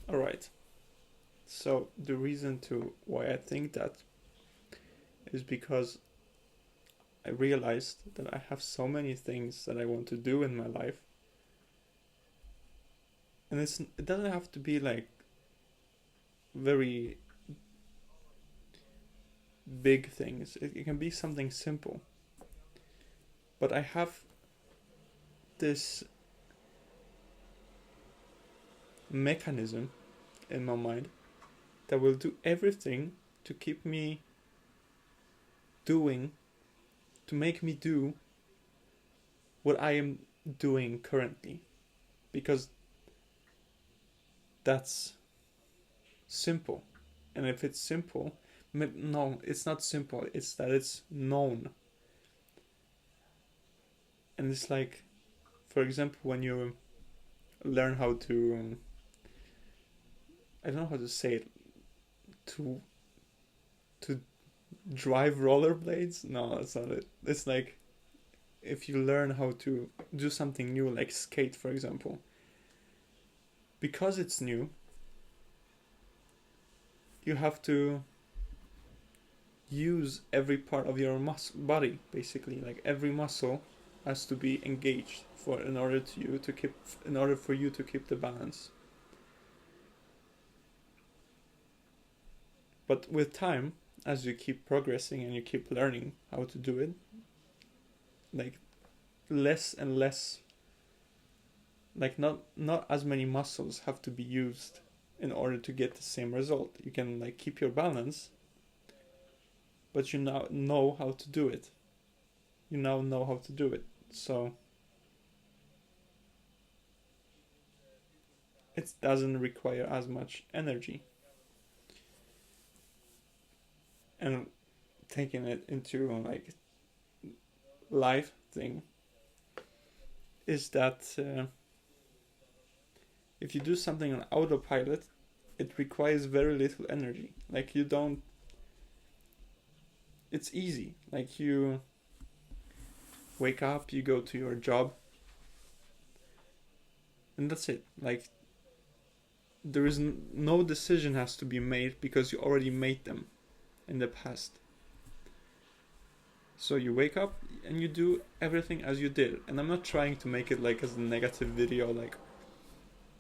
All right. So the reason to why I think that is because I realized that I have so many things that I want to do in my life, and it doesn't have to be like very big things. It can be something simple. But I have this mechanism in my mind that will do everything to keep me doing, to make me do what I am doing currently. Because that's simple. And if it's simple, no, it's not simple, it's that it's known. And it's like, for example, when you learn how to, I don't know how to say it, to to drive rollerblades. No, that's not it. It's like if you learn how to do something new, like skate, for example, because it's new, you have to use every part of your body, basically. Like every muscle has to be engaged in order for you to keep the balance. But with time, as you keep progressing and you keep learning how to do it, like less and less, like not as many muscles have to be used in order to get the same result. You can like keep your balance, but you now know how to do it. You now know how to do it. So it doesn't require as much energy. And taking it into like life thing is that if you do something on autopilot, it requires very little energy. Like you don't. It's easy. Like you wake up, you go to your job, and that's it. Like there is no decision has to be made because you already made them in the past. So you wake up and you do everything as you did. And I'm not trying to make it like as a negative video, like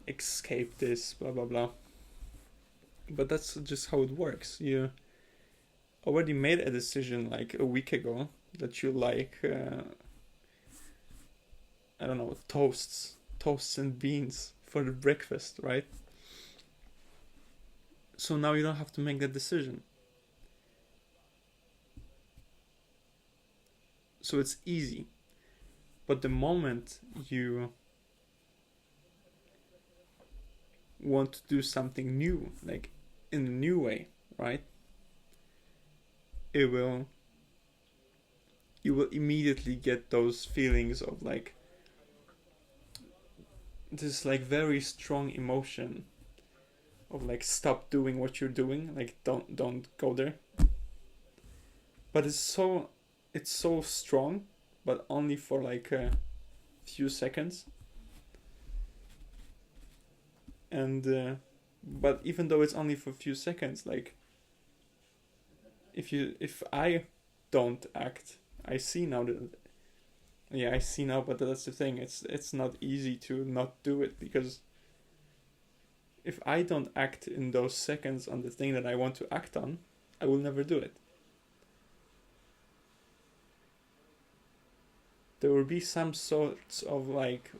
escape this, blah blah blah. But that's just how it works. You already made a decision like a week ago that you like, I don't know, toasts and beans for the breakfast, right? So now you don't have to make that decision. So it's easy. But the moment you want to do something new, like in a new way, right? It will you will immediately get those feelings of like this like very strong emotion of like stop doing what you're doing, like don't go there. But it's so strong, but only for like a few seconds. And but even though it's only for a few seconds, like if I don't act, I see now that yeah, I see now, but that's the thing. It's not easy to not do it because if I don't act in those seconds on the thing that I want to act on, I will never do it. There will be some sorts of like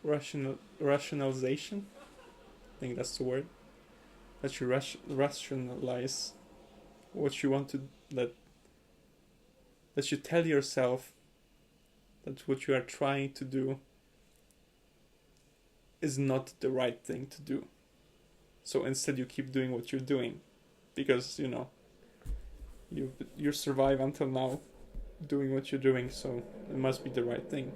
rationalization. I think that's the word. That you rationalize what you want to that you tell yourself that what you are trying to do is not the right thing to do. So instead, you keep doing what you're doing because you survive until now doing what you're doing, so it must be the right thing,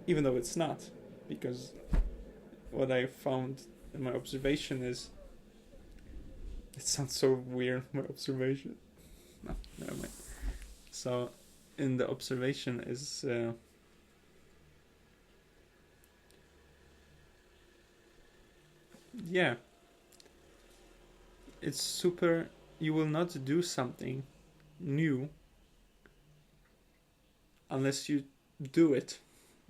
even though it's not. Because what I found in my observation is, it sounds so weird. My observation. No, never mind. So, in the observation is. Yeah, it's super. You will not do something new unless you do it,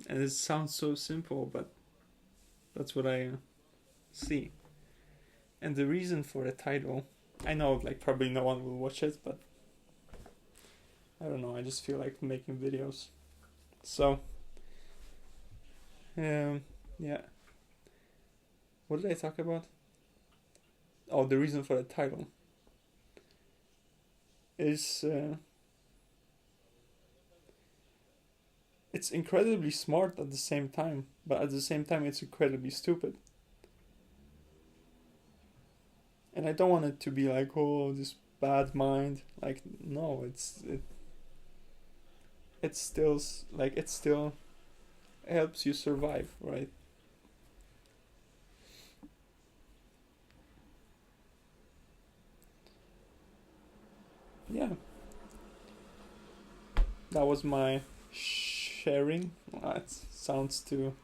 and it sounds so simple, but that's what I see. And the reason for the title, I know like probably no one will watch it, but I don't know. I just feel like making videos. So, yeah. What did I talk about? Oh, the reason for the title is it's incredibly smart at the same time, but at the same time it's incredibly stupid. And I don't want it to be like, oh, this bad mind. Like, no, it's still like it still helps you survive, right? Yeah, that was my sharing. It sounds too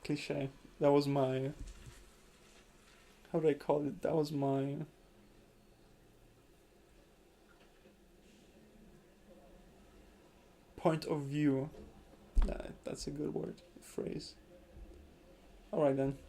cliche. That was my, how do I call it? That was my point of view. That's a good word, phrase. All right then.